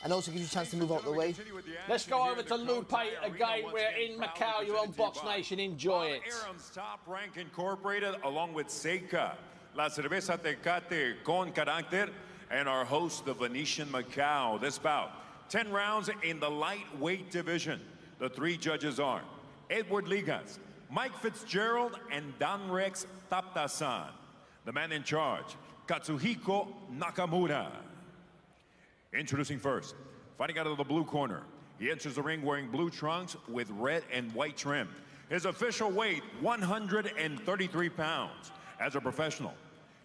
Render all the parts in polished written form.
and also gives you a chance to move out the way. Let's go over to Lupe again. We're in Macau. You're on Box Nation. Enjoy it. Aram's Top Rank Incorporated, along with Seika, La Cerveza Tecate con Carácter, and our host, the Venetian Macau. This bout, 10 rounds in the lightweight division. The three judges are Edward Ligas, Mike Fitzgerald, and Danrex Taptasan. The man in charge, Katsuhiko Nakamura. Introducing first, fighting out of the blue corner. He enters the ring wearing blue trunks with red and white trim. His official weight, 133 pounds. As a professional,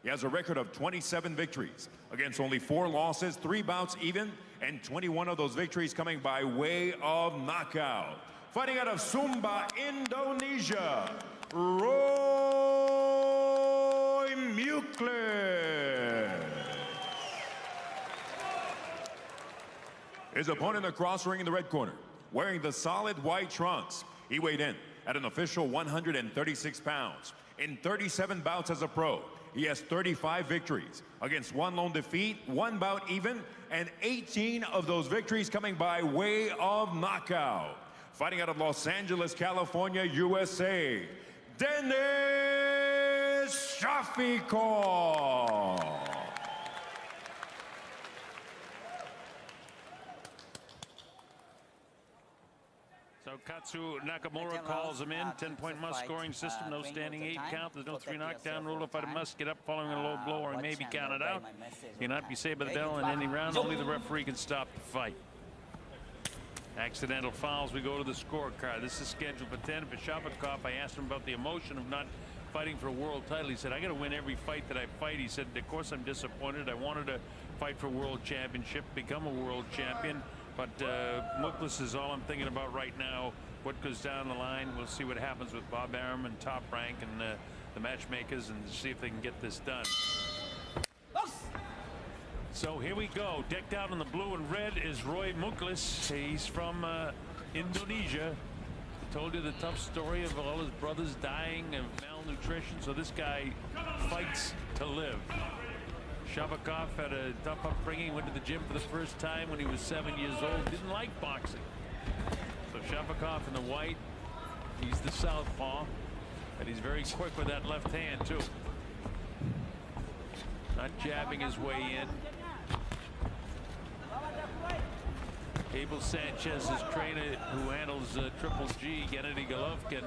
he has a record of 27 victories against only 4 losses, 3 bouts even, and 21 of those victories coming by way of knockout. Fighting out of Sumba, Indonesia, Roy Mukhlis. His opponent across the ring in the red corner, wearing the solid white trunks. He weighed in at an official 136 pounds. In 37 bouts as a pro, he has 35 victories against 1 lone defeat, 1 bout even, and 18 of those victories coming by way of knockout. Fighting out of Los Angeles, California, USA, Denis Shafikov. So Katsu Nakamura calls him in. 10-point must scoring system. No standing 8 count. There's no 3 knockdown rule. If I must get up following a low blow or he may be counted out. He cannot be saved by the bell in any round. Only the referee can stop the fight. Accidental fouls. We go to the scorecard. This is scheduled for 10 for Shafikov. I asked him about the emotion of not fighting for a world title. He said, I got to win every fight that I fight. He said, of course I'm disappointed. I wanted to fight for a world championship, become a world champion. But Mukhlis is all I'm thinking about right now. What goes down the line, we'll see what happens with Bob Arum and Top Rank and the matchmakers, and see if they can get this done. So here we go. Decked out in the blue and red is Roy Mukhlis. He's from Indonesia. I told you the tough story of all his brothers dying of malnutrition. So this guy fights to live. Shafikov had a tough upbringing, went to the gym for the first time when he was 7 years old, didn't like boxing. So Shafikov in the white, he's the southpaw, and he's very quick with that left hand too. Not jabbing his way in. Abel Sanchez, his trainer who handles Triple G, Gennady Golovkin,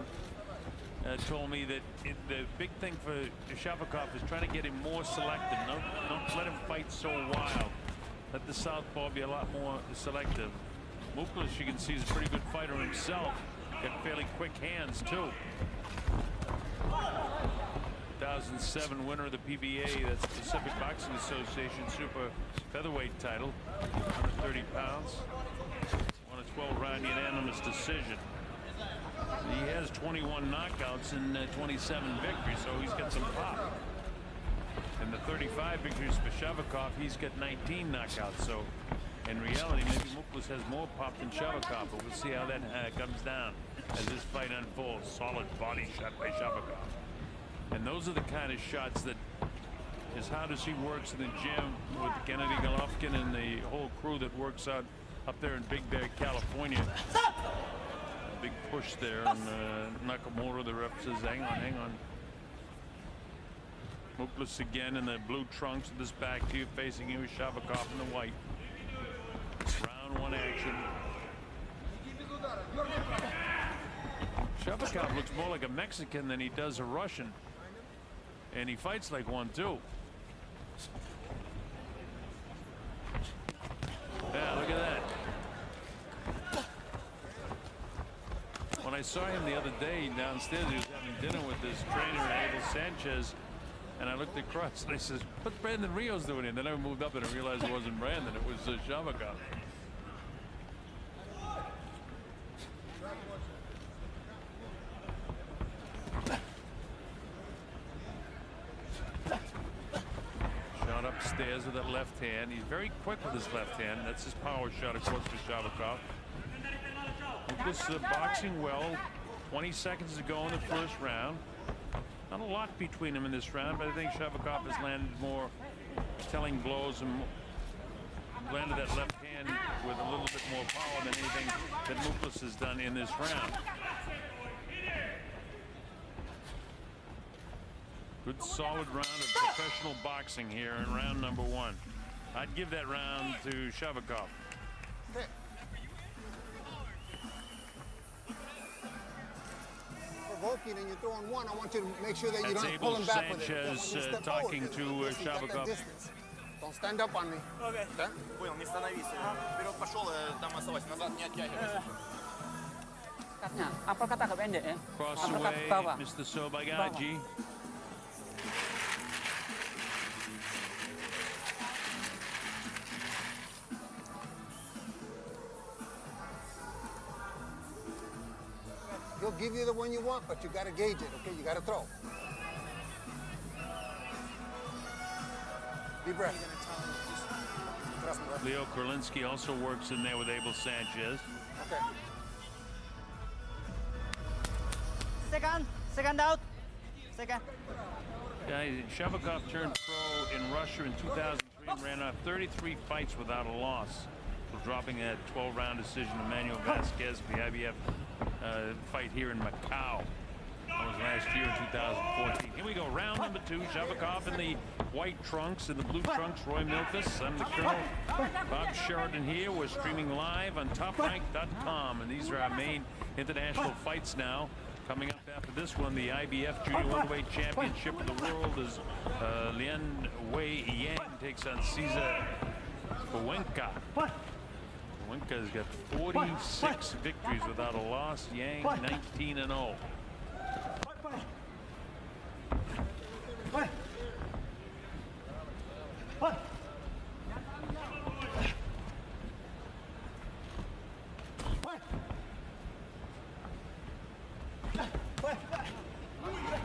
told me that the big thing for Shafikov is trying to get him more selective. Don't let him fight so wild. Let the southpaw be a lot more selective. Mukhlis, you can see, is a pretty good fighter himself. Got fairly quick hands too. 2007 winner of the PBA, that's the Pacific Boxing Association super featherweight title, 130 pounds. Won a 12-round unanimous decision. He has 21 knockouts and 27 victories, so he's got some pop. And the 35 victories for Shafikov, he's got 19 knockouts. So in reality, maybe Mukhlis has more pop than Shafikov, but we'll see how that comes down as this fight unfolds. Solid body shot by Shafikov. And those are the kind of shots that, as hard as he works in the gym with Gennady Golovkin and the whole crew that works out up there in Big Bear, California. Big push there, and Nakamura, the ref, says, hang on. Mukhlis again in the blue trunks with his back to you, facing you, Shafikov in the white. Round 1 action. Shafikov looks more like a Mexican than he does a Russian, and he fights like one too. Yeah, look at that. When I saw him the other day downstairs, he was having dinner with his trainer, Abel Sanchez, and I looked across and I says, what's Brandon Rios doing here? And then I moved up and I realized it wasn't Brandon, it was Shafikov. Shot upstairs with that left hand. He's very quick with his left hand. That's his power shot, of course, for Shafikov. Mukhlis boxing well. 20 seconds to go in the first round. Not a lot between them in this round, but I think Shafikov has landed more telling blows and landed that left hand more power than anything that Mukhlis has done in this round. Good solid round of professional boxing here in round number 1. I'd give that round to Shafikov. Provoking and you're throwing one, I want you to make sure that you don't pull him back with it. Sanchez talking to Shafikov. Don't stand up on me. Okay. Понял, не становись. Вперед пошел, там оставайся, назад не оттягивайся. Cross away, Mr. Sobagaji. He'll give you the one you want, but you got to gauge it, okay? You got to throw. Deep breath. Leo Kurlinski also works in there with Abel Sanchez. Okay. Second out. Second. Yeah, Shafikov turned pro in Russia in 2003 and ran off 33 fights without a loss, dropping a 12-round decision to Manuel Vasquez for the IBF fight here in Macau. That was last year in 2014. Here we go, round number 2. Shafikov in the white trunks, in the blue trunks, Roy Milkus. I'm the Colonel Bob Sheridan here. We're streaming live on TopRank.com, and these are our main international fights now. Coming up after this one, the IBF Junior Welterweight Championship of the world as Lian Wei Yang takes on Cesar Cuenca. Cuenca's got 46 victories without a loss. Yang 19-0.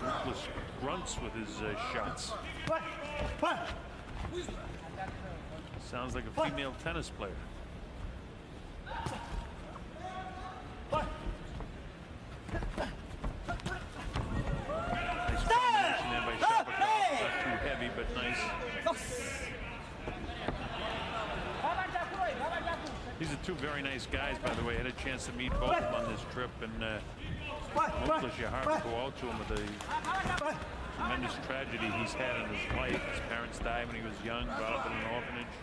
Mukhlis grunts with his shots. Sounds like a female tennis player. Nice combination there by Shafikov. Not too heavy, but nice. These are two very nice guys, by the way. I had a chance to meet both of them on this trip, and Mukhlis, your heart will go out to him with the tremendous tragedy he's had in his life. His parents died when he was young, brought up in an orphanage.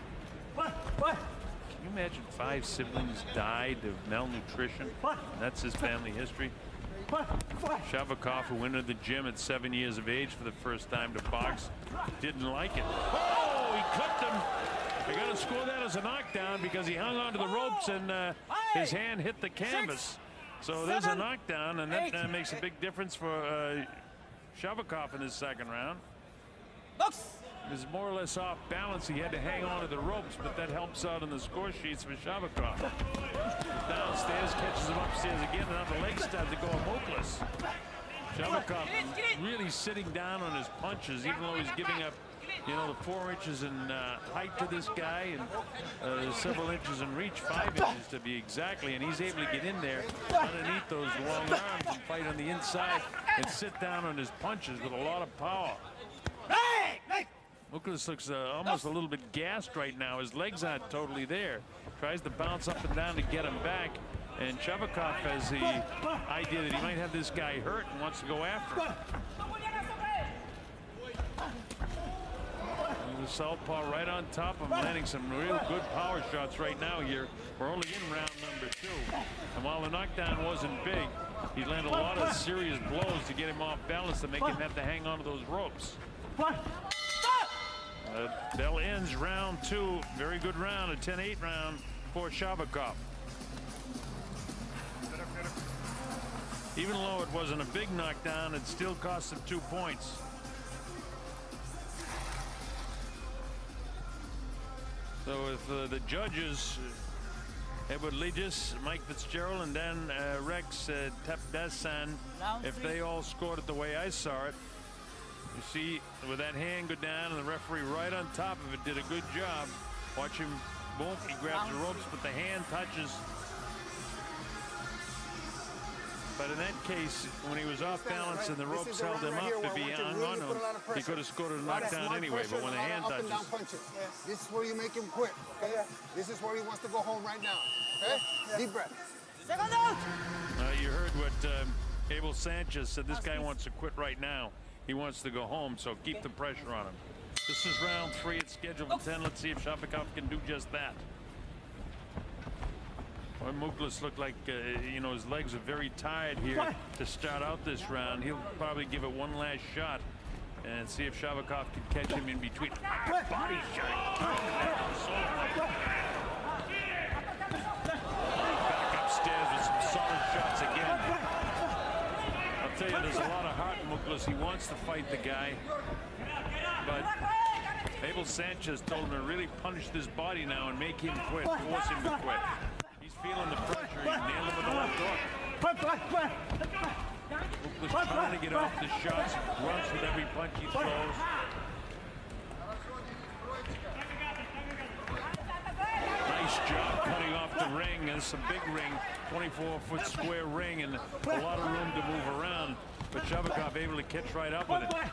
Can you imagine 5 siblings died of malnutrition? And that's his family history. Shafikov, who entered the gym at 7 years of age for the first time to box, didn't like it. Oh, he clipped him. They're going to score that as a knockdown because he hung onto the ropes and his hand hit the canvas. So there's a knockdown, and that makes a big difference for Shafikov in his second round. He was more or less off balance. He had to hang on to the ropes, but that helps out in the score sheets for Shafikov. Downstairs, catches him upstairs again, and now the legs start to go on Mukhlis. Shafikov really sitting down on his punches, even though he's giving up, you know, the 4 inches in height to this guy and several inches in reach, 5 inches to be exactly, and he's able to get in there underneath those long arms and fight on the inside and sit down on his punches with a lot of power. Mukhlis looks almost a little bit gassed right now. His legs aren't totally there. Tries to bounce up and down to get him back, and Shafikov has the idea that he might have this guy hurt and wants to go after him. The southpaw right on top of him, landing some real good power shots right now here. We're only in round number 2. And while the knockdown wasn't big, he landed a lot of serious blows to get him off balance to make him have to hang on to those ropes. Bell ends round 2. Very good round, a 10-8 round for Shafikov. Even though it wasn't a big knockdown, it still cost him 2 points. So if the judges, Edward Legis, Mike Fitzgerald, and then Rex Tapdasan, if they all scored it the way I saw it, you see with that hand go down and the referee right on top of it did a good job. Watch him, boom, he grabs the ropes, but the hand touches But in that case, when he was off balance and the ropes held him up to be on him, he could have scored a knockdown anyway. But when the hand touches, this is where you make him quit. Okay? This is where he wants to go home right now. Okay? Deep breath. You heard what Abel Sanchez said. This guy wants to quit right now. He wants to go home, so keep the pressure on him. This is round 3. It's scheduled for 10. Let's see if Shafikov can do just that. Well, Mukhlis looked like, you know, his legs are very tired here to start out this round. He'll probably give it one last shot and see if Shafikov can catch him in between. Body shot. Back upstairs with some solid shots again. I'll tell you, there's a lot of heart in Mukhlis. He wants to fight the guy, but Abel Sanchez told him to really punish this body now and make him quit, force him to quit. He's feeling the pressure. He nailed him with the left hook. Mukhlis trying to get off the shots, grunts with every punch he throws. Nice job cutting off the ring. There's some big ring, 24-foot square ring, and a lot of room to move around. But Shafikov able to catch right up with it. Well,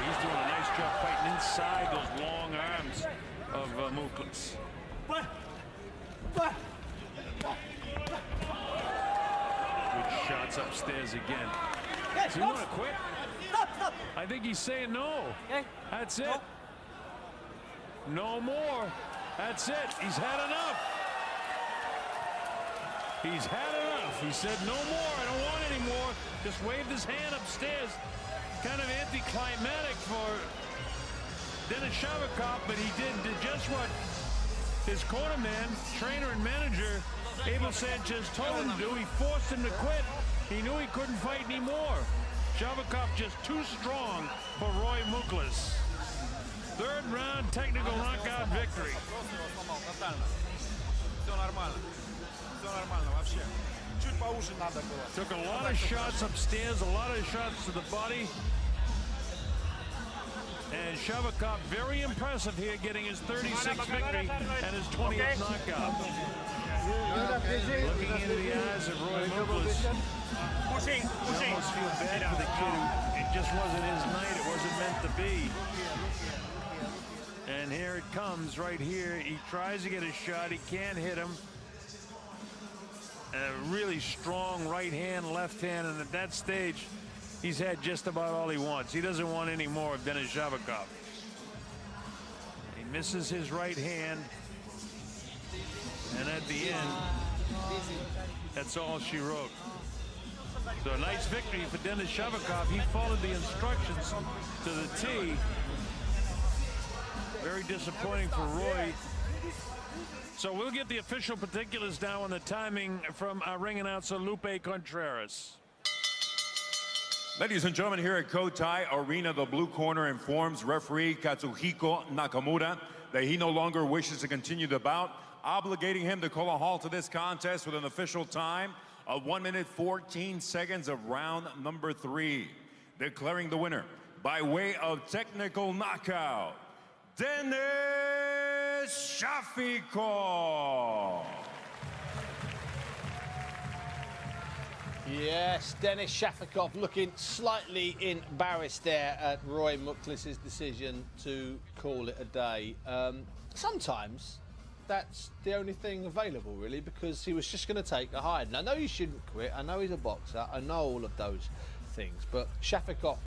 he's doing a nice job fighting inside those long arms of Mukhlis. Good shots upstairs again. Does he want to quit? I think he's saying no. That's it. No more. That's it. He's had enough. He's had enough. He said no more. I don't want any more. Just waved his hand upstairs. Kind of anticlimactic for Denis Shafikov, but he did just what his cornerman, trainer, and manager Abel Sanchez told him to do. He forced him to quit. He knew he couldn't fight anymore. Shafikov just too strong for Roy Mukhlis. Third round technical knockout victory. Took a lot of shots upstairs, a lot of shots to the body. And Shafikov, very impressive here, getting his 36th victory and his 20th knockout. Looking into the eyes of Roy Mukhlis. I almost feel bad for the kid. It just wasn't his night. It wasn't meant to be. And here it comes right here. He tries to get a shot. He can't hit him. A really strong right hand, left hand, and at that stage, he's had just about all he wants. He doesn't want any more of Denis Shafikov. He misses his right hand. And at the end, that's all she wrote. So a nice victory for Denis Shafikov. He followed the instructions to the T. Very disappointing for Roy. So we'll get the official particulars now on the timing from our ring announcer, Lupe Contreras. Ladies and gentlemen, here at Kotai Arena, the blue corner informs referee Katsuhiko Nakamura that he no longer wishes to continue the bout, obligating him to call a halt to this contest with an official time of 1 minute 14 seconds of round number 3. Declaring the winner by way of technical knockout, Denis Shafikov. Yes, Denis Shafikov looking slightly embarrassed there at Roy Mukhlis' decision to call it a day. Sometimes that's the only thing available, really, because he was just going to take a hide. And I know he shouldn't quit. I know he's a boxer. I know all of those things. But Shafikov